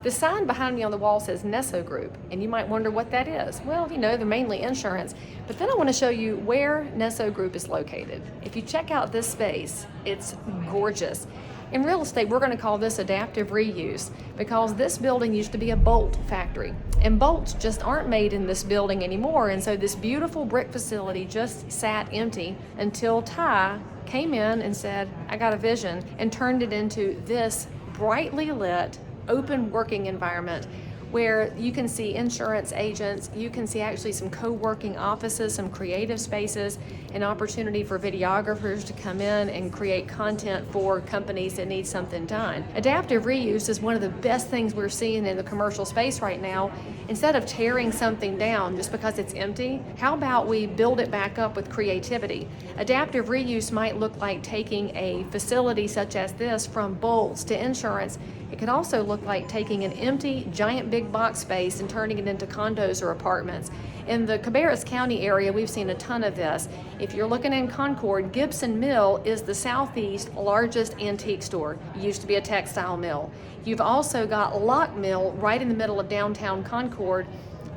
The sign behind me on the wall says Nesso Group, and you might wonder what that is. Well, they're mainly insurance, but then I want to show you where Nesso Group is located. If you check out this space, it's gorgeous. In real estate, we're going to call this adaptive reuse because this building used to be a bolt factory, and bolts just aren't made in this building anymore, and so this beautiful brick facility just sat empty until Ty came in and said, I got a vision, and turned it into this brightly lit, open working environment where you can see insurance agents, you can see actually some co-working offices, some creative spaces, an opportunity for videographers to come in and create content for companies that need something done. Adaptive reuse is one of the best things we're seeing in the commercial space right now. Instead of tearing something down just because it's empty, how about we build it back up with creativity? Adaptive reuse might look like taking a facility such as this from bolts to insurance. It could also look like taking an empty, giant big box space and turning it into condos or apartments. In the Cabarrus County area, we've seen a ton of this. If you're looking in Concord, Gibson Mill is the southeast largest antique store. It used to be a textile mill. You've also got Lock Mill right in the middle of downtown Concord.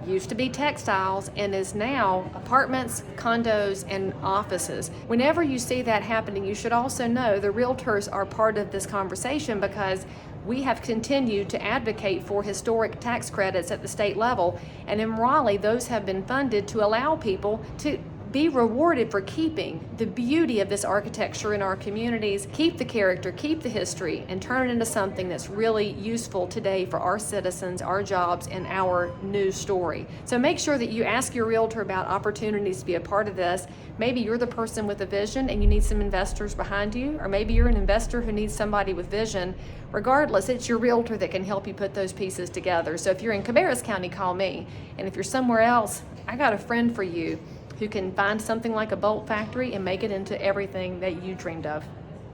Used to be textiles and is now apartments, condos, and offices. Whenever you see that happening, you should also know the realtors are part of this conversation because we have continued to advocate for historic tax credits at the state level, and in Raleigh, those have been funded to allow people to be rewarded for keeping the beauty of this architecture in our communities, keep the character, keep the history, and turn it into something that's really useful today for our citizens, our jobs, and our news story. So make sure that you ask your realtor about opportunities to be a part of this. Maybe you're the person with a vision and you need some investors behind you, or maybe you're an investor who needs somebody with vision. Regardless, it's your realtor that can help you put those pieces together. So if you're in Cabarrus County, call me. And if you're somewhere else, I got a friend for you who can find something like a bolt factory and make it into everything that you dreamed of.